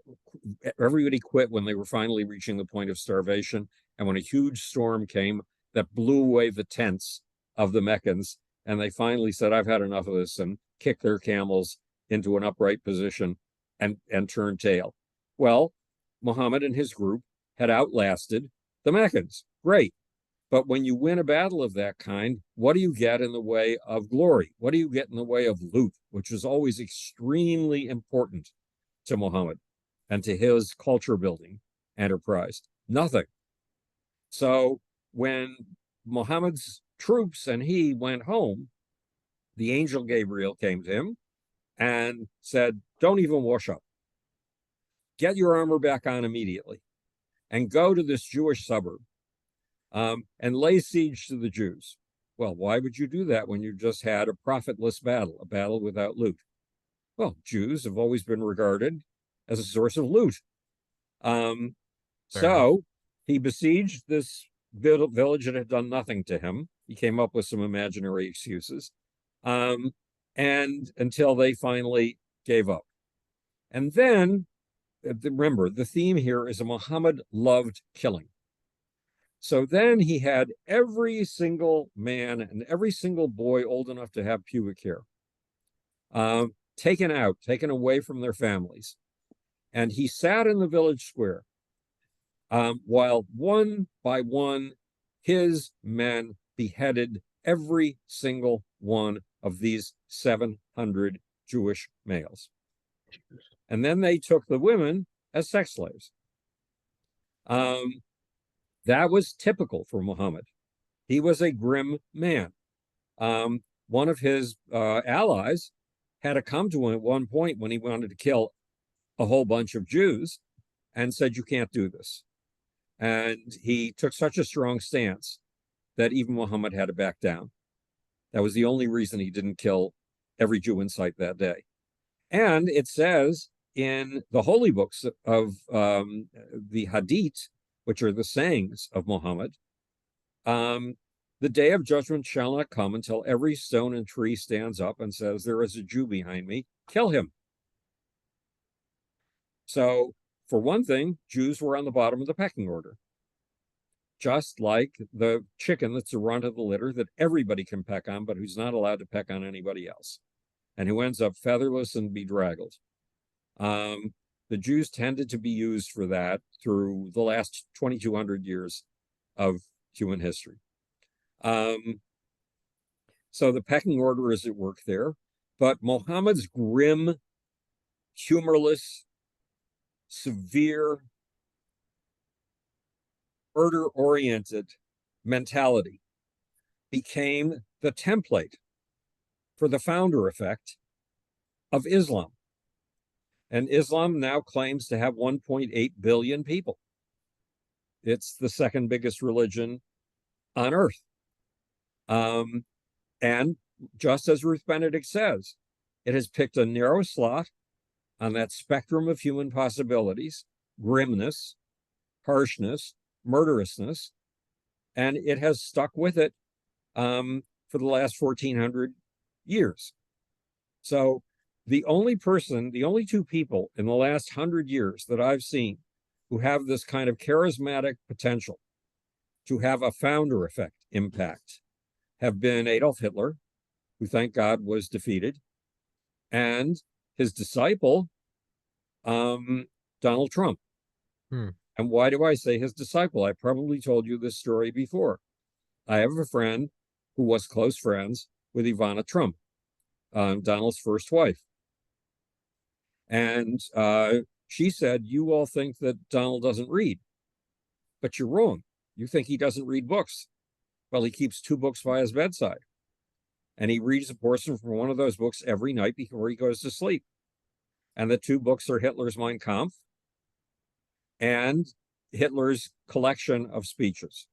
quit when they were finally reaching the point of starvation. And when a huge storm came that blew away the tents of the Meccans, and they finally said, "I've had enough of this," and kicked their camels into an upright position and turned tail. Well, Muhammad and his group had outlasted the Meccans. Great. But when you win a battle of that kind, what do you get in the way of glory? What do you get in the way of loot, which was always extremely important to Muhammad and to his culture building enterprise? Nothing. So when Muhammad's troops and he went home, the angel Gabriel came to him and said, "Don't even wash up. Get your armor back on immediately and go to this Jewish suburb and lay siege to the Jews." Well, why would you do that when you just had a profitless battle, a battle without loot? Well, Jews have always been regarded as a source of loot. So he besieged this village that had done nothing to him. He came up with some imaginary excuses, and until they finally gave up. And then, remember, the theme here is Muhammad loved killing. So then he had every single man and every single boy old enough to have pubic hair taken away from their families. And he sat in the village square while one by one his men beheaded every single one of these 700 Jewish males. And then they took the women as sex slaves. That was typical for Muhammad. He was a grim man. One of his allies had to come to him at one point when he wanted to kill a whole bunch of Jews and said, "You can't do this." And he took such a strong stance that even Muhammad had to back down. That was the only reason he didn't kill every Jew in sight that day. And it says in the holy books of the Hadith, which are the sayings of Muhammad, the day of judgment shall not come until every stone and tree stands up and says, "There is a Jew behind me, kill him." So, for one thing, Jews were on the bottom of the pecking order. Just like the chicken that's the runt of the litter that everybody can peck on, but who's not allowed to peck on anybody else, and who ends up featherless and bedraggled. The Jews tended to be used for that through the last 2,200 years of human history. So the pecking order is at work there, but Muhammad's grim, humorless, severe, murder-oriented mentality became the template for the founder effect of Islam. And Islam now claims to have 1.8 billion people. It's the second biggest religion on earth. And just as Ruth Benedict says, it has picked a narrow slot on that spectrum of human possibilities, grimness, harshness, murderousness, and it has stuck with it for the last 1,400 years. So the only two people in the last 100 years that I've seen who have this kind of charismatic potential to have a founder effect impact have been Adolf Hitler, who thank God was defeated, and his disciple, Donald Trump. And why do I say his disciple? I probably told you this story before. I have a friend who was close friends with Ivana Trump, Donald's first wife. And she said, you all think that Donald doesn't read, but you're wrong. You think he doesn't read books. Well, he keeps 2 books by his bedside. And he reads a portion from one of those books every night before he goes to sleep. And the 2 books are Hitler's Mein Kampf and Hitler's collection of speeches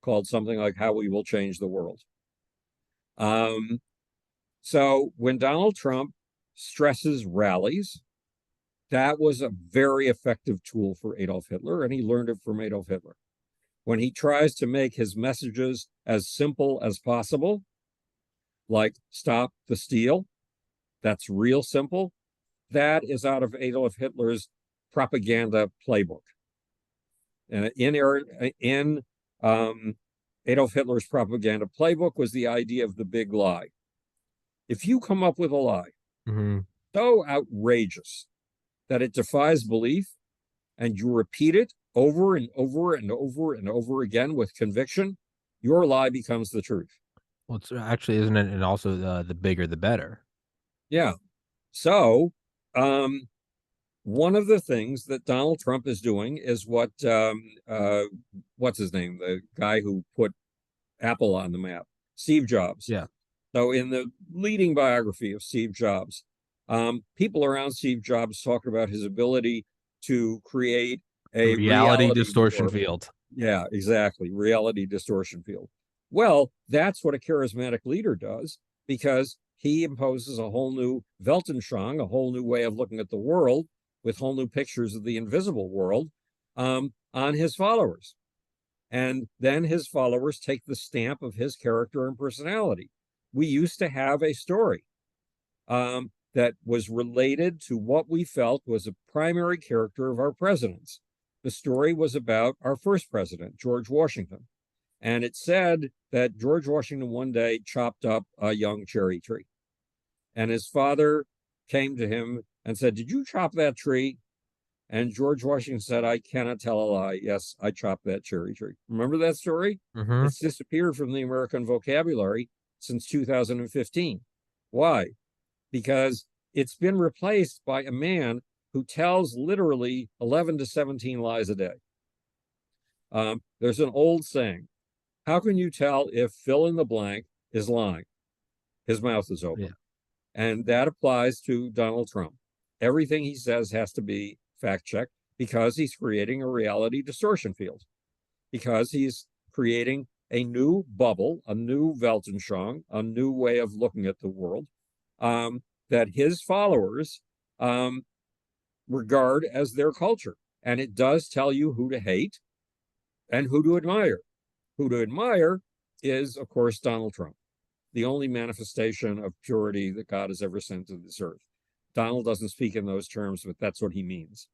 called something like How We Will Change the World. So when Donald Trump stresses rallies, that was a very effective tool for Adolf Hitler, and he learned it from Adolf Hitler. When he tries to make his messages as simple as possible, like stop the steal, that's real simple, that is out of Adolf Hitler's propaganda playbook. And in Adolf Hitler's propaganda playbook was the idea of the big lie. If you come up with a lie so outrageous that it defies belief, and you repeat it over and over and over and over again with conviction, your lie becomes the truth. Well, it's actually, isn't it? And also the bigger, the better. Yeah. So, one of the things that Donald Trump is doing is what's his name? The guy who put Apple on the map, Steve Jobs. Yeah. So in the leading biography of Steve Jobs, people around Steve Jobs talk about his ability to create a reality distortion field. Yeah, exactly. Reality distortion field. Well, that's what a charismatic leader does, because he imposes a whole new Weltanschauung, a whole new way of looking at the world with whole new pictures of the invisible world on his followers. And then his followers take the stamp of his character and personality. We used to have a story that was related to what we felt was a primary character of our presidents. The story was about our first president, George Washington. And it said that George Washington one day chopped up a young cherry tree. And his father came to him and said, "Did you chop that tree?" And George Washington said, "I cannot tell a lie. Yes, I chopped that cherry tree." Remember that story? It's disappeared from the American vocabulary since 2015. Why? Because it's been replaced by a man who tells literally 11 to 17 lies a day. There's an old saying, how can you tell if fill in the blank is lying? His mouth is open. Yeah. And that applies to Donald Trump. Everything he says has to be fact-checked because he's creating a reality distortion field, because he's creating a new bubble, a new Weltanschauung, a new way of looking at the world that his followers regard as their culture. And it does tell you who to hate and who to admire. Who to admire is, of course, Donald Trump, the only manifestation of purity that God has ever sent to this earth. Donald doesn't speak in those terms, but that's what he means.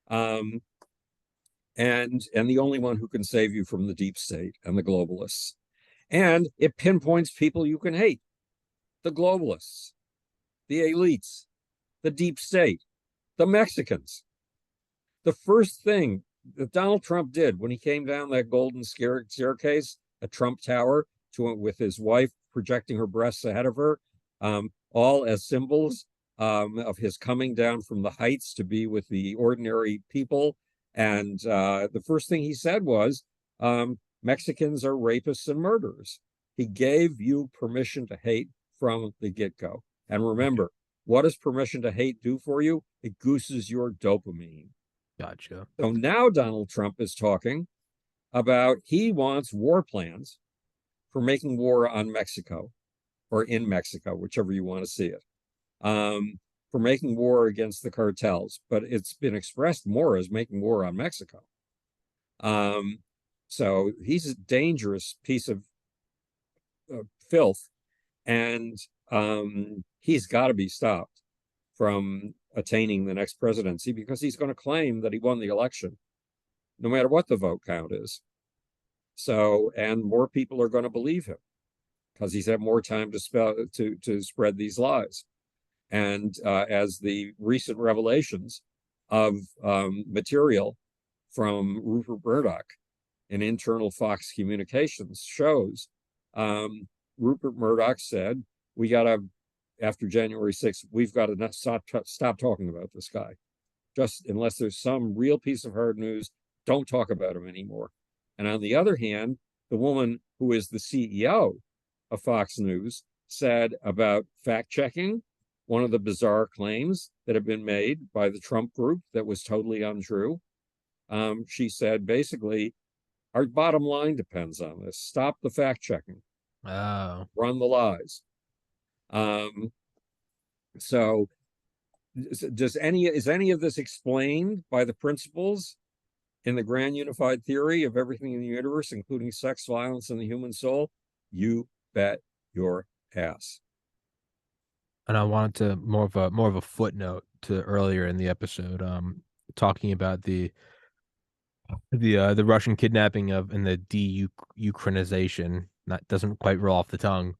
And the only one who can save you from the deep state and the globalists. And it pinpoints people you can hate: the globalists, the elites, the deep state, the Mexicans. The first thing that Donald Trump did when he came down that golden staircase at Trump Tower with his wife projecting her breasts ahead of her, all as symbols of his coming down from the heights to be with the ordinary people. And the first thing he said was, Mexicans are rapists and murderers. He gave you permission to hate from the get-go. And remember, What does permission to hate do for you? It gooses your dopamine. Gotcha. So now Donald Trump is talking about he wants war plans for making war on Mexico or in Mexico, whichever you want to see it, for making war against the cartels. But it's been expressed more as making war on Mexico. So he's a dangerous piece of filth, and he's got to be stopped from attaining the next presidency because he's going to claim that he won the election, no matter what the vote count is. So, and more people are going to believe him because he's had more time to spread these lies. And as the recent revelations of material from Rupert Murdoch in internal Fox Communications shows, Rupert Murdoch said, after January 6th, we've got to stop talking about this guy. Just unless there's some real piece of hard news, don't talk about him anymore. And on the other hand, the woman who is the CEO of Fox News said about fact-checking one of the bizarre claims that have been made by the Trump group that was totally untrue. She said, basically, our bottom line depends on this. Stop the fact-checking. Oh. Run the lies. So is any of this explained by the principles in the grand unified theory of everything in the universe, including sex, violence, and the human soul? You bet your ass. And I wanted to more of a footnote to earlier in the episode, talking about the Russian kidnapping of and the de-Ukrainization. That doesn't quite roll off the tongue.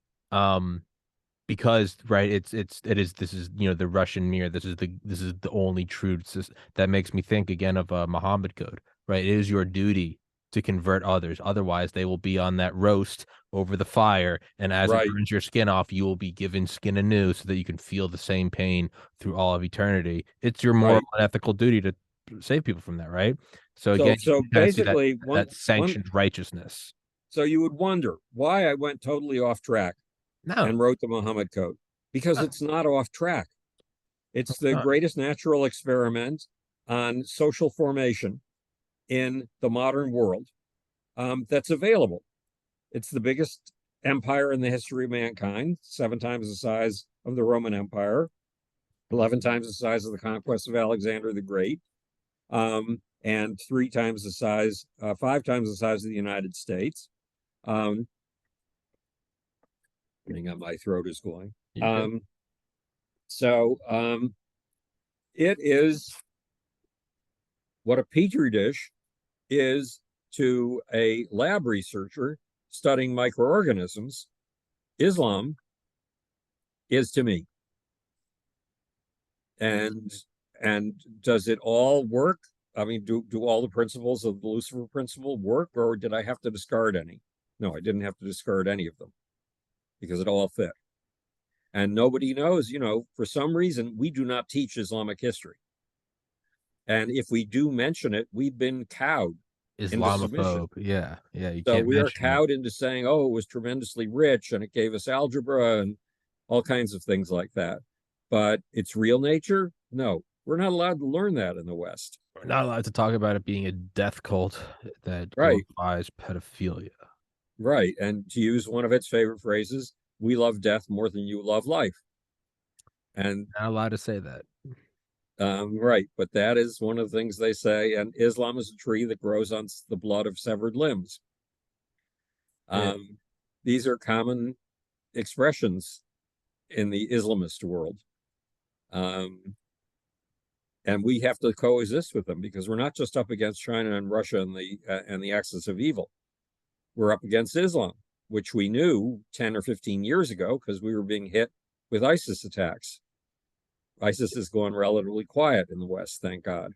Because right, this is the Russian mirror. This is the only truth that makes me think again of Muhammad code. Right, it is your duty to convert others. Otherwise, they will be on that roast over the fire, and as it burns your skin off, you will be given skin anew, so that you can feel the same pain through all of eternity. It's your moral and ethical duty to save people from that, right? So again, so basically, that sanctioned righteousness. So you would wonder why I went totally off track and wrote the Muhammad Code, because it's not off track. It's the greatest natural experiment on social formation in the modern world that's available. It's the biggest empire in the history of mankind, 7 times the size of the Roman Empire, 11 times the size of the conquest of Alexander the Great, and 5 times the size of the United States. Hang on, my throat is going. It is what a petri dish is to a lab researcher studying microorganisms. Islam is to me. And does it all work? I mean, do all the principles of the Lucifer principle work, or did I have to discard any? No, I didn't have to discard any of them because it all fit. And nobody knows, for some reason, we do not teach Islamic history. And if we do mention it, we've been cowed. Islamophobe. Yeah. So we are cowed into saying, oh, it was tremendously rich and it gave us algebra and all kinds of things like that. But its real nature? No, we're not allowed to learn that in the West. We're not allowed to talk about it being a death cult that glorifies pedophilia. Right. And to use one of its favorite phrases, we love death more than you love life. And not allowed to say that. Right. But that is one of the things they say. And Islam is a tree that grows on the blood of severed limbs. These are common expressions in the Islamist world. And we have to coexist with them because we're not just up against China and Russia and the axis of evil. We're up against Islam, which we knew 10 or 15 years ago because we were being hit with ISIS attacks. ISIS is going relatively quiet in the West, thank God.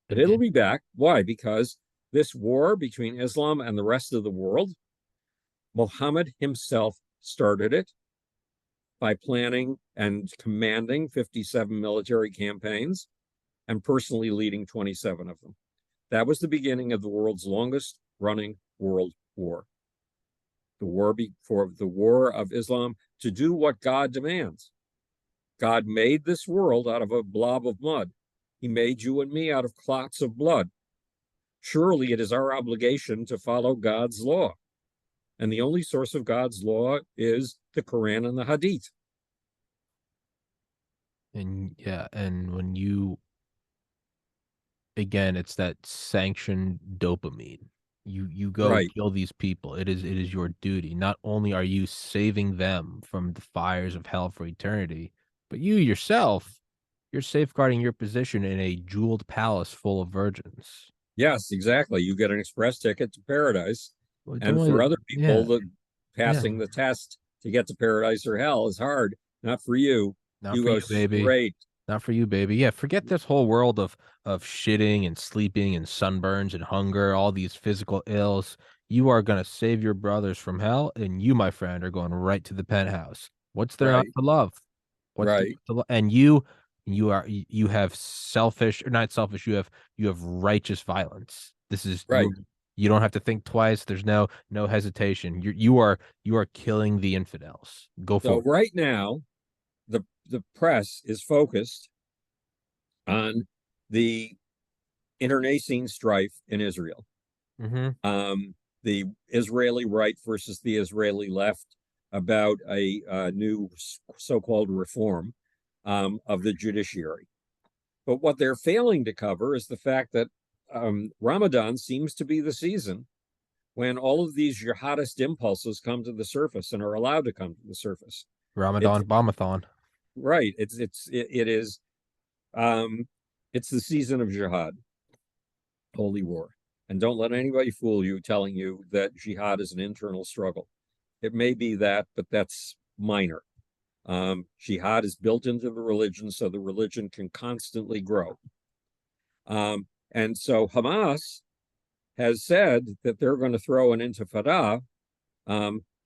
But it'll be back. Why? Because this war between Islam and the rest of the world, Muhammad himself started it by planning and commanding 57 military campaigns and personally leading 27 of them. That was the beginning of the world's longest running world war. The war of Islam to do what God demands. God made this world out of a blob of mud. He made you and me out of clots of blood. Surely it is our obligation to follow God's law. And the only source of God's law is the Quran and the Hadith. And yeah, and when you, again, it's that sanctioned dopamine. You go Right. kill these people. It is your duty. Not only are you saving them from the fires of hell for eternity, but you yourself, you're safeguarding your position in a jeweled palace full of virgins. Yes, exactly. You get an express ticket to paradise. Well, the And for only, other yeah, people, the yeah, passing the test to get to paradise or hell is hard. Not for you. not You for go you, baby. straight. Not for you, baby. Yeah, forget this whole world of shitting and sleeping and sunburns and hunger, all these physical ills. You are gonna save your brothers from hell, and you, my friend, are going right to the penthouse. What's there not Right. to love? What's there Right. not to love? And you have selfish or not selfish. You have righteous violence. This is Right. you don't have to think twice. There's no hesitation. You are killing the infidels. Go So for right now, the press is focused on the internecine strife in Israel. it. Mm-hmm. The Israeli right versus the Israeli left about a new so-called reform of the judiciary. But what they're failing to cover is the fact that Ramadan seems to be the season when all of these jihadist impulses come to the surface and are allowed to come to the surface. Ramadan Bombathon. Right. It is it's the season of jihad, holy war. And don't let anybody fool you telling you that jihad is an internal struggle. It may be that, but that's minor. Jihad is built into the religion so the religion can constantly grow. And so Hamas has said that they're going to throw an intifada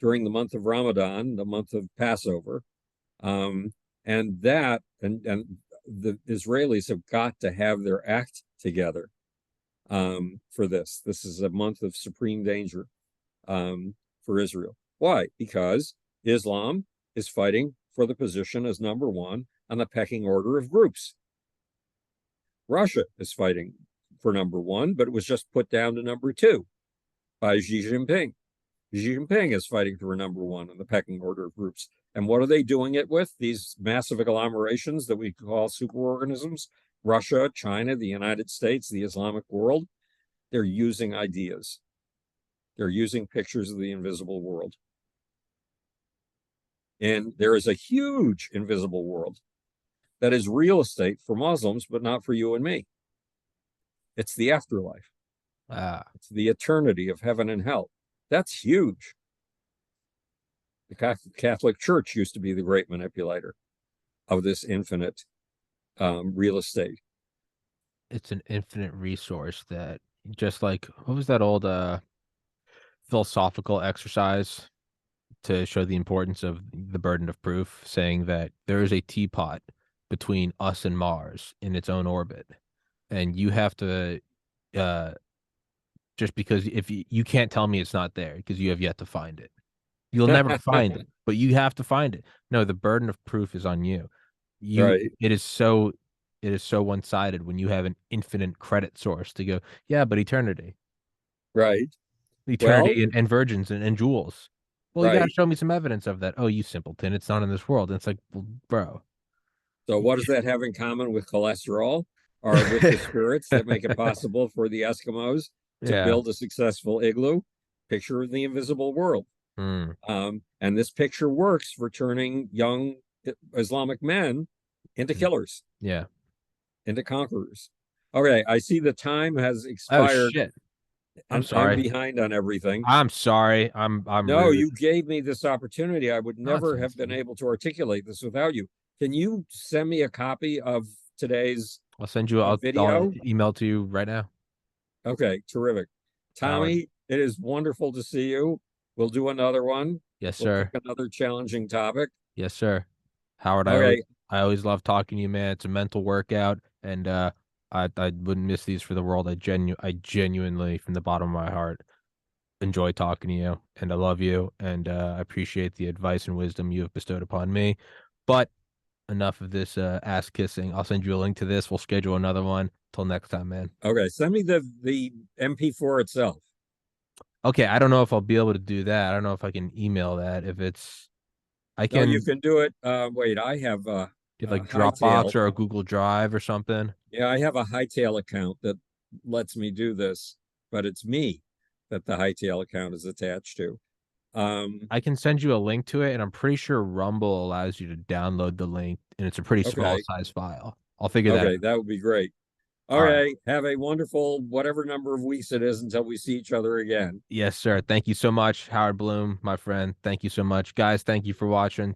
during the month of Ramadan, the month of Passover. And the Israelis have got to have their act together for this. This is a month of supreme danger for Israel. Why? Because Islam is fighting for the position as number one on the pecking order of groups. Russia is fighting for number one, but it was just put down to number two by Xi Jinping. Xi Jinping is fighting for number one on the pecking order of groups. And what are they doing it with? These massive agglomerations that we call superorganisms, Russia, China, the United States, the Islamic world. They're using ideas. They're using pictures of the invisible world. And there is a huge invisible world that is real estate for Muslims, but not for you and me. It's the afterlife. It's the eternity of heaven and hell. That's huge. The Catholic Church used to be the great manipulator of this infinite real estate. It's an infinite resource that, just like, what was that old philosophical exercise to show the importance of the burden of proof, saying that there is a teapot between us and Mars in its own orbit, and you have to just because if you can't tell me it's not there because you have yet to find it. You'll never find it, but you have to find it. No, the burden of proof is on you. Right. It is so one-sided when you have an infinite credit source to go, yeah, but eternity. Right. Eternity Well, and virgins and jewels. Well, you gotta right. show me some evidence of that. Oh, you simpleton, it's not in this world. And it's like, well, bro. So what does that have in common with cholesterol or with the spirits that make it possible for the Eskimos to Yeah. build a successful igloo? Picture of the invisible world. Mm, And this picture works for turning young Islamic men into killers, yeah. into conquerors. Okay, I see the time has Oh expired shit. I'm and I'm sorry. behind on everything. I'm sorry. I'm No, rude. you gave me this opportunity. I would never Nonsense, have been dude. able to articulate this without you. Can you send me a copy of today's I'll send you. I'll video? email to you right now. Okay, terrific. Howard. Tommy, it is wonderful to see you. We'll do another one. Yes, We'll pick sir. another challenging topic. Yes, sir. Howard, Okay, I always love talking to you, man. It's a mental workout, and I wouldn't miss these for the world. I genuinely, from the bottom of my heart, enjoy talking to you, and I love you, and I appreciate the advice and wisdom you have bestowed upon me. But enough of this ass kissing. I'll send you a link to this. We'll schedule another one. Till next time, man. Okay, send me the MP4 itself. Okay, I don't know if I'll be able to do that. I don't know if I can email that. If it's, I No, you can can do it. Wait, I have give a like Dropbox Hightail. or a Google Drive or something. Yeah, I have a Hightail account that lets me do this, but it's me that the Hightail account is attached to. I can send you a link to it, and I'm pretty sure Rumble allows you to download the link, and it's a pretty small Okay, size file. I'll figure that okay, out. that would be great. All All right. right, have a wonderful whatever number of weeks it is until we see each other again. Yes, sir. Thank you so much, Howard Bloom, my friend. Thank you so much. Guys, thank you for watching.